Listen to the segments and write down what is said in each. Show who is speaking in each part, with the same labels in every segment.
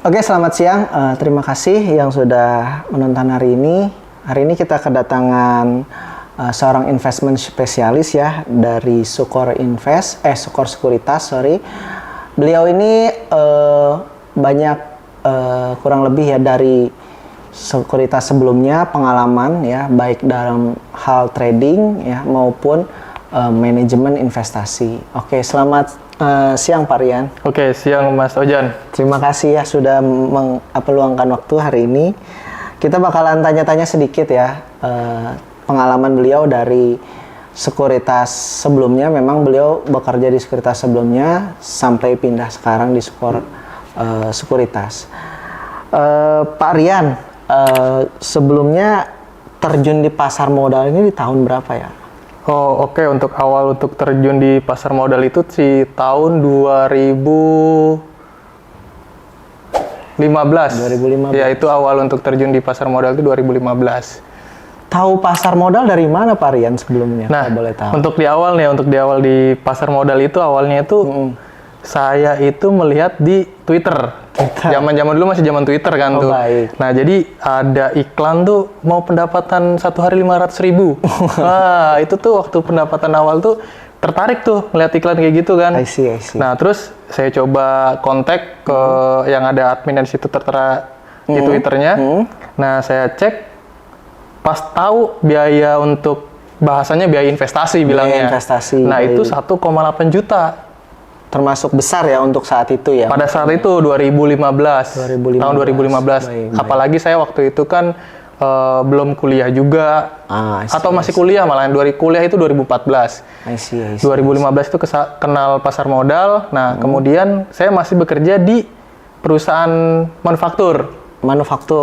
Speaker 1: Oke, selamat siang. Terima kasih yang sudah menonton hari ini. Hari ini kita kedatangan seorang investment spesialis ya dari Sukor Sekuritas. Beliau ini banyak kurang lebih ya dari sekuritas sebelumnya pengalaman ya, baik dalam hal trading ya maupun manajemen investasi. Oke, selamat siang Pak Rian.
Speaker 2: Oke, siang Mas Ojan.
Speaker 1: Terima kasih ya sudah meluangkan waktu hari ini. Kita bakalan tanya-tanya sedikit ya pengalaman beliau dari sekuritas sebelumnya. Memang beliau bekerja di sekuritas sebelumnya sampai pindah sekarang di Sekuritas. Pak Rian, sebelumnya terjun di pasar modal ini di tahun berapa ya?
Speaker 2: Oh, oke. Untuk terjun di pasar modal itu di tahun 2015. Ya, itu awal untuk terjun di pasar modal itu 2015.
Speaker 1: Tahu pasar modal dari mana Pak Rian sebelumnya?
Speaker 2: Nah,
Speaker 1: boleh tahu.
Speaker 2: untuk di awal di pasar modal itu awalnya itu saya itu melihat di Twitter. Zaman-zaman dulu masih zaman Twitter kan tuh.
Speaker 1: Baik.
Speaker 2: Nah, jadi ada iklan tuh mau pendapatan satu hari 500.000. Wah, itu tuh waktu pendapatan awal tuh tertarik tuh melihat iklan kayak gitu kan.
Speaker 1: I see.
Speaker 2: Nah, terus saya coba kontak ke yang ada admin di situ tertera di Twitternya. Nah, saya cek pas tahu biaya untuk bahasanya biaya investasi bilangnya.
Speaker 1: Investasi.
Speaker 2: Nah, itu 1,8 juta.
Speaker 1: Termasuk besar ya untuk saat itu ya?
Speaker 2: Pada saat itu 2015. Tahun 2015.
Speaker 1: Baik.
Speaker 2: Apalagi saya waktu itu kan belum kuliah juga. Atau masih kuliah malah. Kuliah itu 2014.
Speaker 1: I see.
Speaker 2: 2015 itu kenal pasar modal. Nah, kemudian saya masih bekerja di perusahaan manufaktur.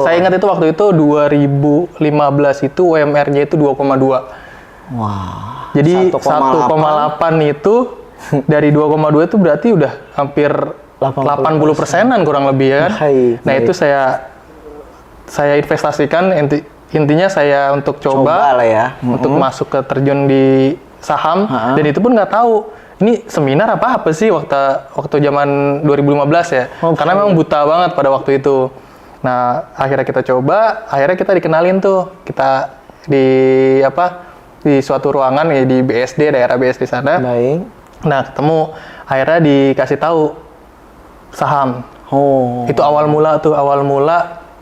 Speaker 2: Saya ingat itu waktu itu 2015 itu UMR-nya itu 2,2.
Speaker 1: Wah.
Speaker 2: Jadi 1,8 itu dari 2,2 itu berarti udah hampir 80%-an kurang lebih ya kan. Nah, itu saya investasikan, intinya saya untuk coba
Speaker 1: lah ya.
Speaker 2: Untuk masuk ke terjun di saham. Dan itu pun nggak tahu ini seminar apa sih waktu zaman 2015 ya. Karena memang buta banget pada waktu itu. Nah, akhirnya kita coba, akhirnya kita dikenalin tuh. Kita di suatu ruangan ya di BSD, daerah BSD sana.
Speaker 1: Baik.
Speaker 2: Nah, ketemu, akhirnya dikasih tahu saham. Itu awal mula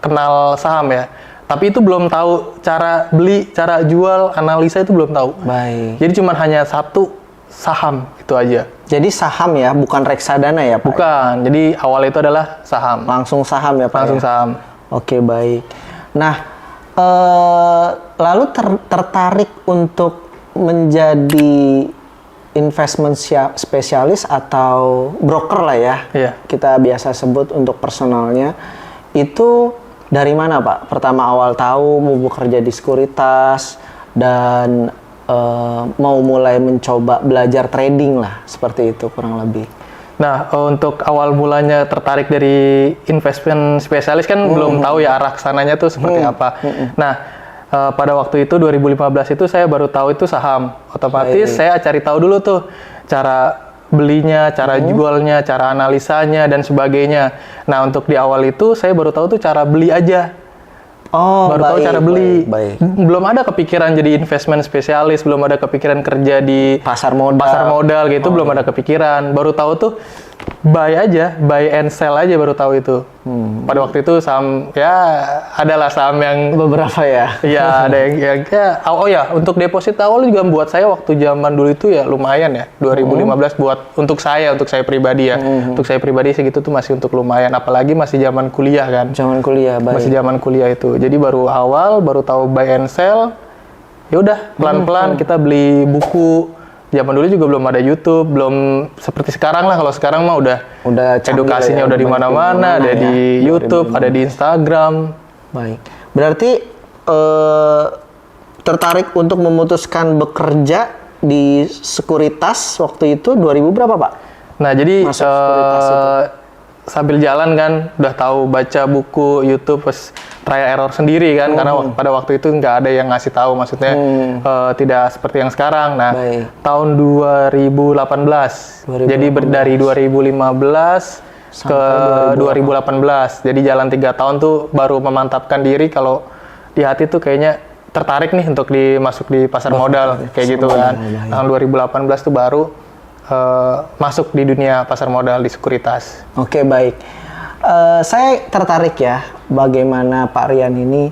Speaker 2: kenal saham ya. Tapi itu belum tahu cara beli, cara jual, analisa itu belum tahu.
Speaker 1: Baik.
Speaker 2: Jadi cuma hanya satu saham itu aja.
Speaker 1: Jadi saham ya, bukan reksadana ya Pak?
Speaker 2: Bukan. Jadi awal itu adalah saham.
Speaker 1: Langsung saham ya Pak?
Speaker 2: Langsung saham.
Speaker 1: Oke, baik. Nah, lalu tertarik untuk menjadi investment spesialis atau broker lah ya, kita biasa sebut untuk personalnya, itu dari mana Pak? Pertama awal tahu mau bekerja di sekuritas dan mau mulai mencoba belajar trading lah, seperti itu kurang lebih.
Speaker 2: Nah, untuk awal mulanya tertarik dari investment spesialis kan belum tahu ya arah kesananya tuh seperti apa. Nah, pada waktu itu 2015 itu saya baru tahu itu saham. Otomatis saya cari tahu dulu tuh cara belinya, cara jualnya, cara analisanya dan sebagainya. Nah, untuk di awal itu saya baru tahu tuh cara beli aja. Baru tahu cara beli. Belum ada kepikiran jadi investment spesialis, belum ada kepikiran kerja di pasar modal gitu, belum ada kepikiran. Baru tahu tuh buy and sell aja baru tahu itu. Pada waktu itu saham ya adalah saham yang
Speaker 1: beberapa ya.
Speaker 2: Iya, ada yang untuk deposit awal juga buat saya waktu zaman dulu itu ya lumayan ya. 2015 untuk saya pribadi ya. Untuk saya pribadi segitu tuh masih untuk lumayan, apalagi masih zaman kuliah kan.
Speaker 1: Zaman kuliah, baik.
Speaker 2: Masih zaman kuliah itu. Jadi baru tahu buy and sell. Ya udah, pelan-pelan kita beli buku. Zaman dulu juga belum ada YouTube, belum seperti sekarang lah. Kalau sekarang mah udah edukasinya udah di mana-mana, ada di YouTube, ada di Instagram.
Speaker 1: Baik. Berarti tertarik untuk memutuskan bekerja di sekuritas waktu itu 2000 berapa, Pak?
Speaker 2: Nah, jadi sambil jalan kan udah tahu baca buku YouTube, terus trial error sendiri kan, karena pada waktu itu nggak ada yang ngasih tahu, maksudnya tidak seperti yang sekarang. Nah, tahun 2018. Jadi dari 2015 ke 2018. Jadi jalan 3 tahun tuh baru memantapkan diri kalau di hati tuh kayaknya tertarik nih untuk masuk di pasar modal kayak gitu kan. Tahun 2018 tuh baru masuk di dunia pasar modal di sekuritas.
Speaker 1: Oke, baik. Saya tertarik ya bagaimana Pak Rian ini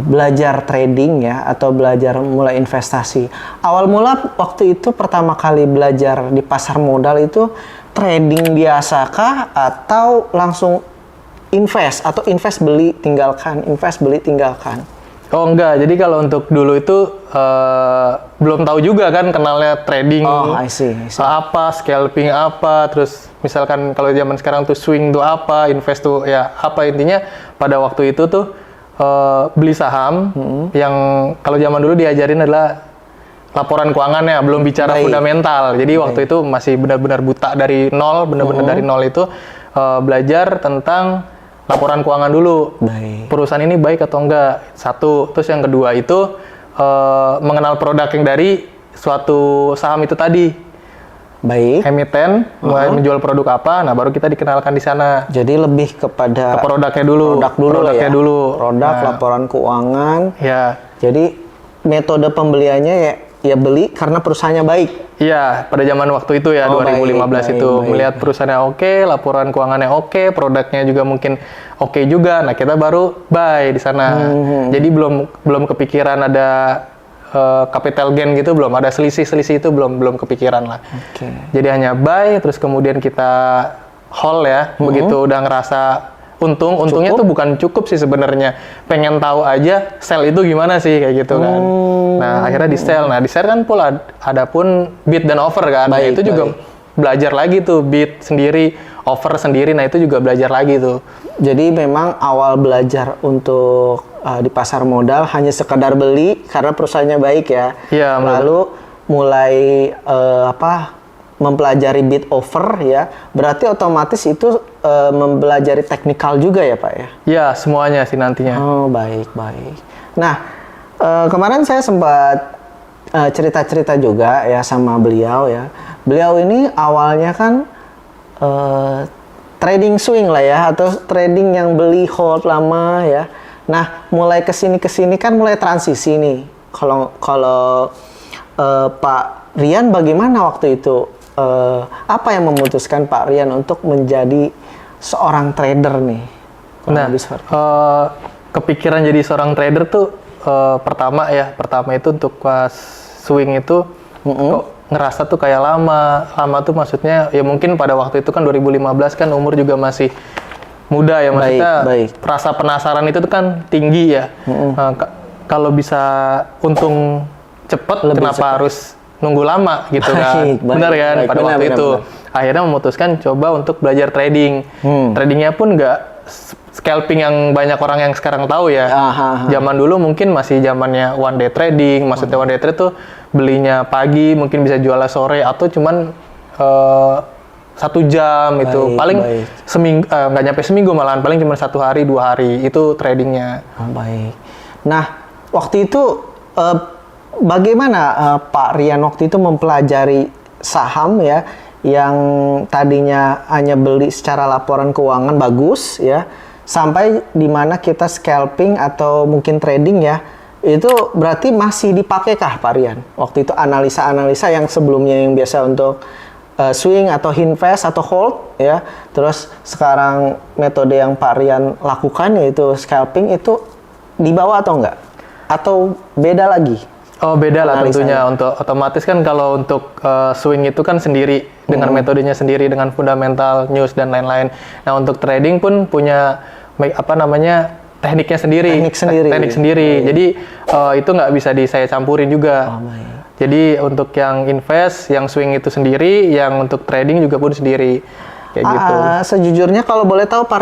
Speaker 1: belajar trading ya atau belajar mulai investasi. Awal mula waktu itu pertama kali belajar di pasar modal itu trading biasakah atau langsung invest atau invest beli tinggalkan, invest beli tinggalkan?
Speaker 2: Oh enggak, jadi kalau untuk dulu itu belum tahu juga kan kenalnya trading.
Speaker 1: Oh, I see.
Speaker 2: Apa, scalping apa, terus misalkan kalau zaman sekarang tuh swing tuh apa, invest tuh ya apa, intinya pada waktu itu tuh beli saham yang kalau zaman dulu diajarin adalah laporan keuangannya, belum bicara fundamental. Jadi waktu itu masih benar-benar buta dari nol, benar-benar dari nol itu belajar tentang laporan keuangan dulu. Perusahaan ini baik atau enggak, satu. Terus yang kedua itu mengenal produk yang dari suatu saham itu tadi. Emiten menjual produk apa, nah baru kita dikenalkan di sana.
Speaker 1: Jadi lebih kepada
Speaker 2: produknya dulu.
Speaker 1: Produknya dulu. Produk, laporan keuangan.
Speaker 2: Ya.
Speaker 1: Jadi metode pembeliannya ya beli karena perusahaannya baik.
Speaker 2: Iya, pada zaman waktu itu ya 2015 itu melihat perusahaannya oke, laporan keuangannya oke, produknya juga mungkin oke juga. Nah, kita baru buy di sana. Jadi belum kepikiran ada capital gain gitu, belum ada selisih itu belum kepikiran lah. Jadi hanya buy, terus kemudian kita hold ya. Begitu udah ngerasa untungnya tuh bukan cukup sih sebenarnya. Pengen tahu aja sell itu gimana sih kayak gitu kan. Nah, akhirnya di sell. Nah, di sell kan pula ada pun bid dan offer kan. Nah, itu juga belajar lagi tuh, bid sendiri, offer sendiri. Nah, itu juga belajar lagi tuh.
Speaker 1: Jadi memang awal belajar untuk di pasar modal hanya sekedar beli karena perusahaannya baik ya.
Speaker 2: Iya,
Speaker 1: lalu mulai mempelajari bid offer ya. Berarti otomatis itu mempelajari teknikal juga ya, Pak ya?
Speaker 2: Iya, semuanya sih nantinya.
Speaker 1: Oh, baik. Nah, kemarin saya sempat cerita-cerita juga ya sama beliau ya. Beliau ini awalnya kan trading swing lah ya, atau trading yang beli hold lama ya. Nah, mulai kesini kan mulai transisi nih. Kalau Pak Rian bagaimana waktu itu? Apa yang memutuskan Pak Rian untuk menjadi seorang trader nih?
Speaker 2: Nah, kepikiran jadi seorang trader tuh pertama itu untuk pas swing itu kok ngerasa tuh kayak lama tuh maksudnya ya mungkin pada waktu itu kan 2015 kan umur juga masih muda ya, maksudnya rasa penasaran itu tuh kan tinggi ya. Kalau bisa untung cepet, kenapa harus nunggu lama gitu kan? Benar kan? Pada waktu itu akhirnya memutuskan coba untuk belajar trading. Tradingnya pun nggak scalping yang banyak orang yang sekarang tahu ya. Zaman dulu mungkin masih zamannya one day trading. Maksudnya one day trade tuh belinya pagi, mungkin bisa jualnya sore, atau cuman 1 jam itu paling seminggu, nggak nyampe seminggu, malahan paling cuma 1 hari 2 hari itu tradingnya.
Speaker 1: Nah, waktu itu bagaimana Pak Rian waktu itu mempelajari saham ya yang tadinya hanya beli secara laporan keuangan bagus ya, sampai di mana kita scalping atau mungkin trading ya, itu berarti masih dipakai-kah Pak Rian waktu itu analisa-analisa yang sebelumnya yang biasa untuk swing atau invest atau hold ya, terus sekarang metode yang Pak Rian lakukan yaitu scalping, itu dibawa atau enggak? Atau beda lagi?
Speaker 2: Oh, beda lah tentunya. Untuk otomatis kan kalau untuk swing itu kan sendiri dengan metodenya sendiri, dengan fundamental, news dan lain-lain. Nah, untuk trading pun punya tekniknya sendiri. Teknik sendiri. Jadi itu nggak bisa saya campurin juga. Jadi untuk yang invest, yang swing itu sendiri, yang untuk trading juga pun sendiri. Kayak gitu.
Speaker 1: Sejujurnya kalau boleh tahu Pak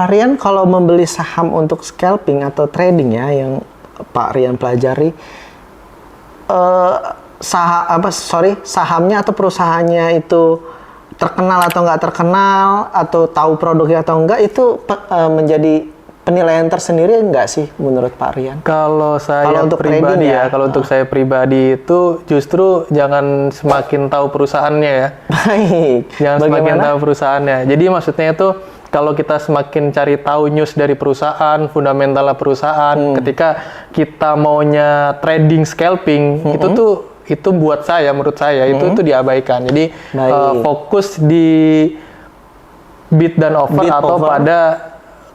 Speaker 1: Rian kalau membeli saham untuk scalping atau trading ya yang Pak Rian pelajari, sahamnya atau perusahaannya itu terkenal atau nggak terkenal, atau tahu produknya atau enggak, itu menjadi penilaian tersendiri nggak sih menurut Pak Rian?
Speaker 2: Kalau saya
Speaker 1: Kalau untuk
Speaker 2: pribadi
Speaker 1: trading ya?
Speaker 2: kalau untuk saya pribadi itu justru jangan semakin tahu perusahaannya ya.
Speaker 1: Baik.
Speaker 2: Jangan semakin
Speaker 1: Bagaimana?
Speaker 2: tahu perusahaannya. Jadi maksudnya itu kalau kita semakin cari tahu news dari perusahaan, fundamental perusahaan, ketika kita maunya trading scalping, itu buat saya, menurut saya itu diabaikan. Jadi
Speaker 1: Baik.
Speaker 2: fokus di bid dan offer
Speaker 1: Bid
Speaker 2: atau
Speaker 1: over.
Speaker 2: pada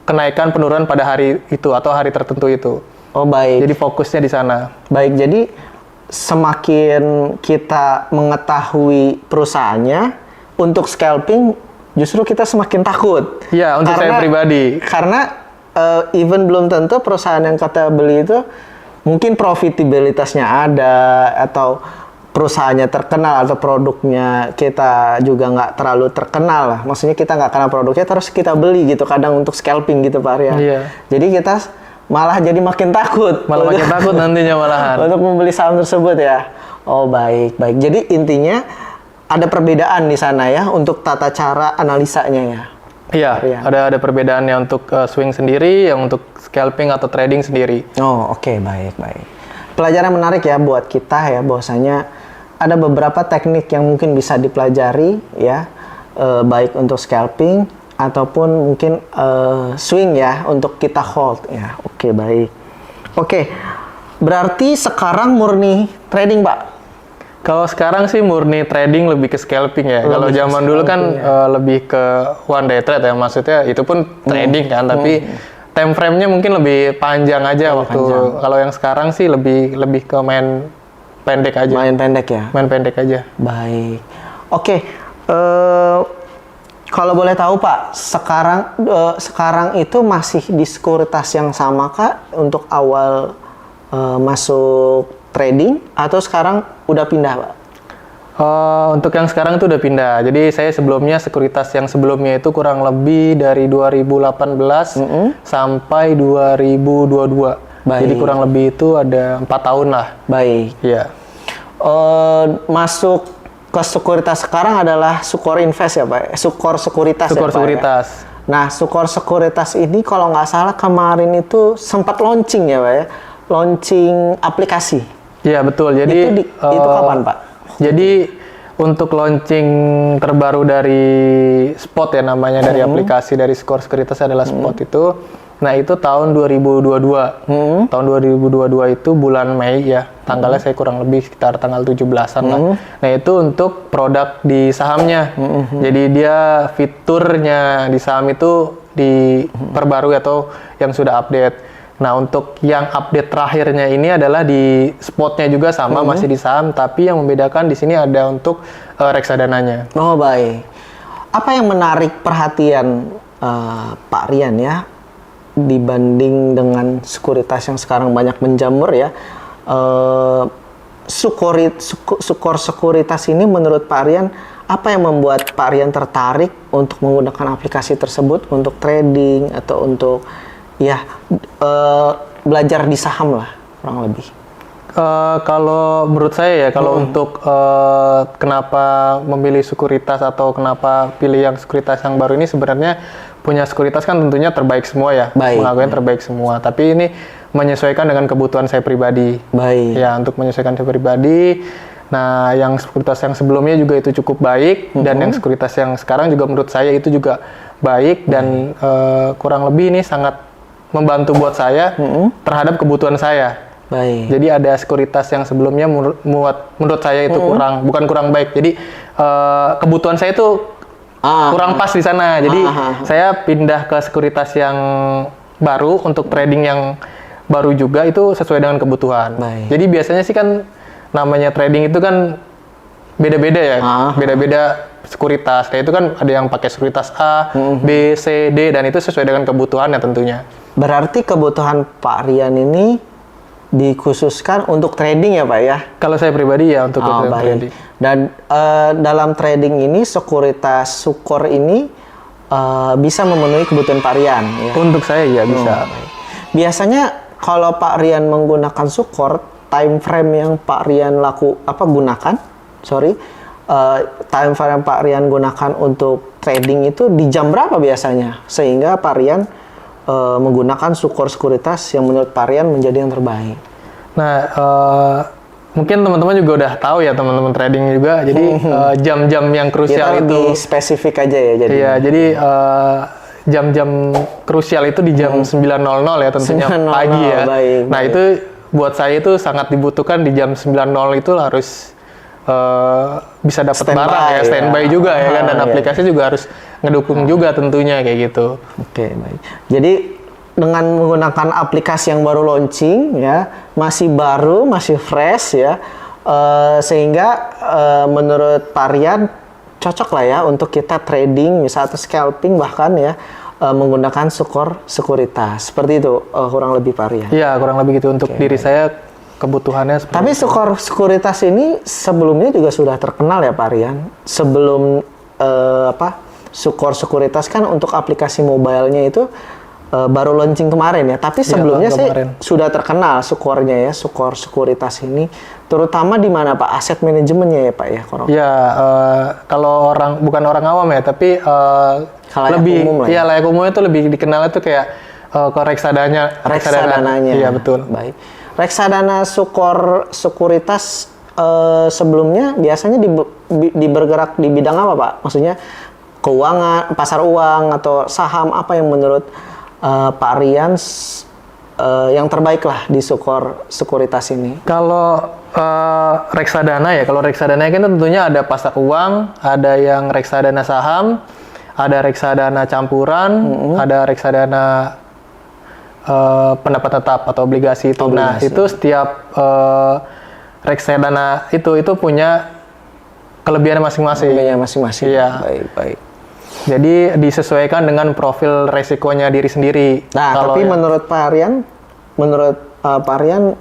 Speaker 2: kenaikan penurunan pada hari itu atau hari tertentu itu.
Speaker 1: Oh baik.
Speaker 2: Jadi fokusnya di sana.
Speaker 1: Baik, jadi semakin kita mengetahui perusahaannya untuk scalping, justru kita semakin takut.
Speaker 2: Iya, untuk saya pribadi.
Speaker 1: Karena even belum tentu perusahaan yang kita beli itu mungkin profitabilitasnya ada, atau perusahaannya terkenal, atau produknya kita juga nggak terlalu terkenal lah. Maksudnya kita nggak kenal produknya, terus kita beli gitu kadang untuk scalping gitu Pak Rian.
Speaker 2: Iya.
Speaker 1: Jadi kita malah jadi makin takut.
Speaker 2: Malah makin takut nantinya malahan.
Speaker 1: Untuk membeli saham tersebut ya. Oh baik, baik. Jadi intinya ada perbedaan di sana ya untuk tata cara analisanya ya.
Speaker 2: Iya,
Speaker 1: Rian.
Speaker 2: ada perbedaannya untuk swing sendiri, yang untuk scalping atau trading sendiri.
Speaker 1: Oh oke, baik, baik. Pelajaran menarik ya buat kita ya, bahwasanya ada beberapa teknik yang mungkin bisa dipelajari ya, baik untuk scalping ataupun mungkin swing ya untuk kita hold ya. Oke, baik. Oke, berarti sekarang murni trading Pak?
Speaker 2: Kalau sekarang sih murni trading, lebih ke scalping ya. Kalau
Speaker 1: ke
Speaker 2: zaman dulu kan
Speaker 1: scalping,
Speaker 2: lebih ke one day trade ya, maksudnya itu pun trading kan, tapi time frame-nya mungkin lebih panjang aja waktu. Kalau yang sekarang sih lebih ke main pendek aja.
Speaker 1: Main pendek ya?
Speaker 2: Main pendek aja.
Speaker 1: Baik. Oke, kalau boleh tahu Pak, sekarang itu masih di sekuritas yang sama Kak untuk awal masuk trading, atau sekarang udah pindah Pak?
Speaker 2: Untuk yang sekarang itu udah pindah. Jadi saya sebelumnya sekuritas yang sebelumnya itu kurang lebih dari 2018 sampai 2022.
Speaker 1: Baik.
Speaker 2: Jadi kurang lebih itu ada 4 tahun lah.
Speaker 1: Baik.
Speaker 2: Iya.
Speaker 1: Masuk ke sekuritas sekarang adalah Sukor Invest ya Pak? Sukor Sekuritas
Speaker 2: Sukor
Speaker 1: ya Pak? Ya?
Speaker 2: Sekuritas.
Speaker 1: Nah, Sukor Sekuritas ini kalau nggak salah kemarin itu sempat launching ya Pak ya? Launching aplikasi.
Speaker 2: Iya, betul. Jadi
Speaker 1: Itu kapan Pak?
Speaker 2: Jadi untuk launching terbaru dari Spot ya namanya, dari aplikasi dari Sukor Sekuritas adalah Spot itu. Nah, itu tahun 2022. Tahun 2022 itu bulan Mei ya. Tanggalnya saya kurang lebih sekitar tanggal 17-an lah. Nah, itu untuk produk di sahamnya. Jadi dia fiturnya di saham itu diperbarui atau yang sudah update. Nah, untuk yang update terakhirnya ini adalah di Spotnya juga sama, masih di saham, tapi yang membedakan di sini ada untuk reksadananya.
Speaker 1: Oh, baik. Apa yang menarik perhatian Pak Rian ya, dibanding dengan sekuritas yang sekarang banyak menjamur ya? Sukor Sekuritas ini menurut Pak Rian, apa yang membuat Pak Rian tertarik untuk menggunakan aplikasi tersebut untuk trading atau untuk ya belajar di saham lah kurang lebih?
Speaker 2: Kalau menurut saya ya, kalau untuk kenapa memilih sekuritas atau kenapa pilih yang sekuritas yang baru ini, sebenarnya punya sekuritas kan tentunya terbaik semua ya, mengakui terbaik semua. Tapi ini menyesuaikan dengan kebutuhan saya pribadi.
Speaker 1: Baik.
Speaker 2: Ya, untuk menyesuaikan saya pribadi. Nah, yang sekuritas yang sebelumnya juga itu cukup baik, dan yang sekuritas yang sekarang juga menurut saya itu juga baik, dan kurang lebih ini sangat membantu buat saya terhadap kebutuhan saya.
Speaker 1: Baik.
Speaker 2: Jadi ada sekuritas yang sebelumnya menurut saya itu bukan kurang baik. Jadi kebutuhan saya itu kurang pas di sana. Jadi saya pindah ke sekuritas yang baru untuk trading yang baru juga, itu sesuai dengan kebutuhan.
Speaker 1: Baik.
Speaker 2: Jadi biasanya sih kan namanya trading itu kan beda-beda ya, beda-beda sekuritas. Nah, itu kan ada yang pakai sekuritas A, B, C, D, dan itu sesuai dengan kebutuhannya tentunya.
Speaker 1: Berarti kebutuhan Pak Rian ini dikhususkan untuk trading ya Pak ya?
Speaker 2: Kalau saya pribadi ya untuk
Speaker 1: baik.
Speaker 2: trading.
Speaker 1: Dan dalam trading ini sekuritas Sukor ini bisa memenuhi kebutuhan Pak Rian ya?
Speaker 2: Untuk saya ya bisa.
Speaker 1: Baik. Biasanya kalau Pak Rian menggunakan Sukor, time frame yang Pak Rian gunakan, time frame yang Pak Rian gunakan untuk trading itu di jam berapa biasanya? Sehingga Pak Rian menggunakan Sukor Sekuritas yang menurut Pak Rian menjadi yang terbaik?
Speaker 2: Nah, mungkin teman-teman juga udah tahu ya, teman-teman trading juga. Jadi jam-jam yang krusial
Speaker 1: Kita
Speaker 2: itu
Speaker 1: lebih spesifik aja ya jadi.
Speaker 2: iya, jadi jam-jam krusial itu di jam 9.00 ya, tentunya
Speaker 1: 9.00,
Speaker 2: pagi ya.
Speaker 1: baik,
Speaker 2: Nah,
Speaker 1: baik.
Speaker 2: itu buat saya itu sangat dibutuhkan di jam 9.00 itu harus bisa dapat
Speaker 1: Standby
Speaker 2: barang ya, standby
Speaker 1: ya.
Speaker 2: juga ya kan, dan
Speaker 1: Iya.
Speaker 2: aplikasi juga harus ngedukung juga tentunya kayak gitu.
Speaker 1: Oke, baik. Jadi dengan menggunakan aplikasi yang baru launching ya, masih baru, masih fresh ya, sehingga menurut Pak Rian cocok lah ya untuk kita trading, misalnya atau scalping bahkan ya, menggunakan Sukor Sekuritas. Seperti itu kurang lebih Pak Rian.
Speaker 2: Iya, kurang lebih gitu untuk diri saya kebutuhannya seperti
Speaker 1: Tapi Sukor Sekuritas ini sebelumnya juga sudah terkenal ya Pak Rian. Sebelum Sukor Sekuritas kan untuk aplikasi mobile-nya itu baru launching kemarin ya. Tapi sebelumnya
Speaker 2: kemarin.
Speaker 1: sudah terkenal Sukornya ya, Sukor Sekuritas ini. Terutama di mana Pak? Aset manajemennya ya Pak ya?
Speaker 2: Ya, kalau bukan orang awam ya, tapi
Speaker 1: Khalayak
Speaker 2: lebih,
Speaker 1: umum lah ya.
Speaker 2: iya layak umumnya itu lebih dikenal itu kayak ke reksadanya.
Speaker 1: Reksadananya.
Speaker 2: Iya, betul.
Speaker 1: Baik. Reksadana Sukor Sekuritas sebelumnya biasanya bergerak di bidang apa Pak? Maksudnya keuangan, pasar uang atau saham, apa yang menurut Pak Rian yang terbaik lah di Sukor Sekuritas ini?
Speaker 2: Kalau reksadana ya, kalau reksadana kan tentunya ada pasar uang, ada yang reksadana saham, ada reksadana campuran, ada reksadana pendapatan tetap atau obligasi itu. Nah, itu setiap reksadana itu punya kelebihannya masing-masing.
Speaker 1: Kelebihannya masing-masing.
Speaker 2: Iya.
Speaker 1: Baik, baik.
Speaker 2: Jadi disesuaikan dengan profil resikonya diri sendiri.
Speaker 1: Nah,
Speaker 2: Kalau
Speaker 1: tapi menurut Pak Rian,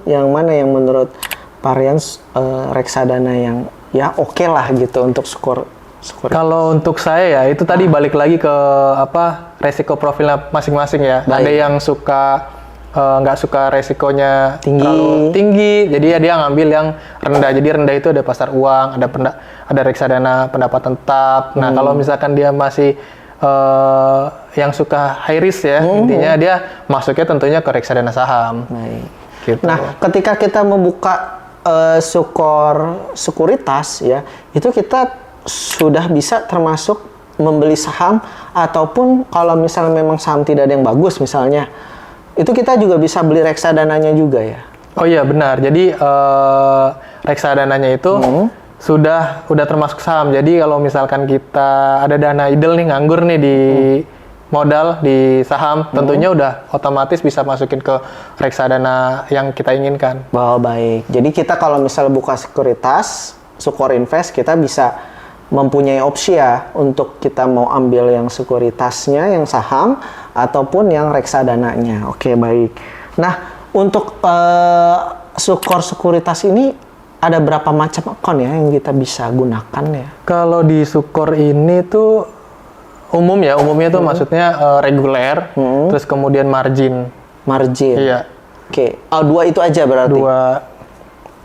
Speaker 1: yang mana yang menurut Pak Rian reksadana yang ya oke lah gitu untuk skor?
Speaker 2: Kalau untuk saya ya, itu tadi balik lagi ke resiko profilnya masing-masing ya.
Speaker 1: Baik.
Speaker 2: Ada yang suka nggak suka resikonya
Speaker 1: Tinggi.
Speaker 2: terlalu tinggi, jadi dia ngambil yang rendah. Jadi rendah itu ada pasar uang, ada reksadana pendapatan tetap. Nah, kalau misalkan dia masih yang suka high risk ya, intinya dia masuknya tentunya ke reksadana saham.
Speaker 1: Baik.
Speaker 2: Gitu.
Speaker 1: Nah, ketika kita membuka Sukor Sekuritas ya, itu kita sudah bisa termasuk membeli saham, ataupun kalau misalnya memang saham tidak ada yang bagus misalnya, itu kita juga bisa beli reksadananya juga ya?
Speaker 2: Oh iya benar. Jadi reksadananya itu sudah termasuk saham. Jadi kalau misalkan kita ada dana idle nih, nganggur nih di modal di saham, tentunya udah otomatis bisa masukin ke reksadana yang kita inginkan.
Speaker 1: Oh, baik. Jadi kita kalau misalnya buka sekuritas, Sukor Invest, kita bisa mempunyai opsi ya untuk kita mau ambil yang sekuritasnya, yang saham, ataupun yang reksadananya. Oke, baik. Nah, untuk Sukor Sekuritas ini ada berapa macam akun ya yang kita bisa gunakan ya?
Speaker 2: Kalau di Sukor ini tuh umumnya tuh maksudnya reguler, terus kemudian margin.
Speaker 1: Margin.
Speaker 2: Iya.
Speaker 1: Oke, dua itu aja berarti.
Speaker 2: Dua.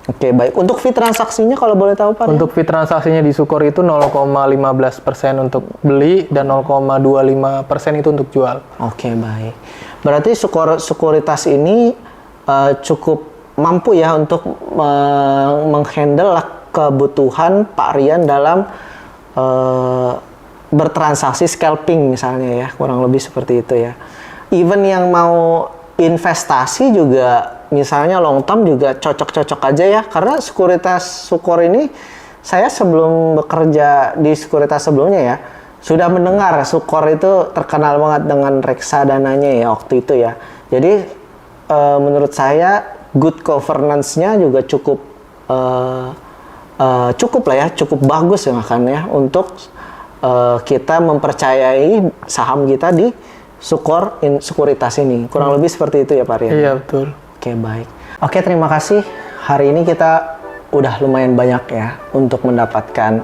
Speaker 1: Oke, baik. Untuk fee transaksinya kalau boleh tahu Pak?
Speaker 2: Untuk fee transaksinya di Sukor itu 0,15% untuk beli dan 0,25% itu untuk jual.
Speaker 1: Oke, baik. Berarti Sekuritas ini cukup mampu ya untuk menghandle kebutuhan Pak Rian dalam bertransaksi scalping misalnya ya, kurang lebih seperti itu ya. Even yang mau investasi juga, misalnya long term juga cocok-cocok aja ya, karena sekuritas Sukor ini saya sebelum bekerja di sekuritas sebelumnya ya sudah mendengar Sukor itu terkenal banget dengan reksadananya ya waktu itu ya. Jadi menurut saya good governance-nya juga cukup lah ya, cukup bagus ya kan ya untuk kita mempercayai saham kita di Sukor Sekuritas ini. Kurang lebih seperti itu ya Pak Rian?
Speaker 2: Iya, betul.
Speaker 1: Oke, baik. Oke, terima kasih. Hari ini kita udah lumayan banyak ya untuk mendapatkan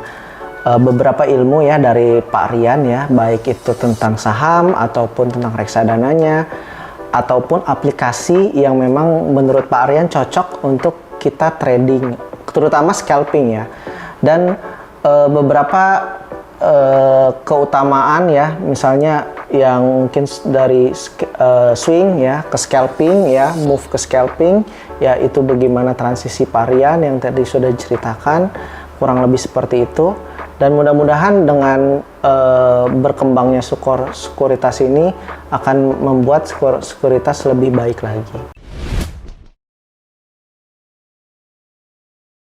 Speaker 1: beberapa ilmu ya dari Pak Rian ya, baik itu tentang saham ataupun tentang reksadananya, ataupun aplikasi yang memang menurut Pak Rian cocok untuk kita trading, terutama scalping ya. Dan beberapa keutamaan ya, misalnya yang mungkin dari swing ya ke scalping ya, move ke scalping ya, itu bagaimana transisi varian yang tadi sudah diceritakan, kurang lebih seperti itu. Dan mudah-mudahan dengan berkembangnya sekuritas ini akan membuat sekuritas lebih baik lagi.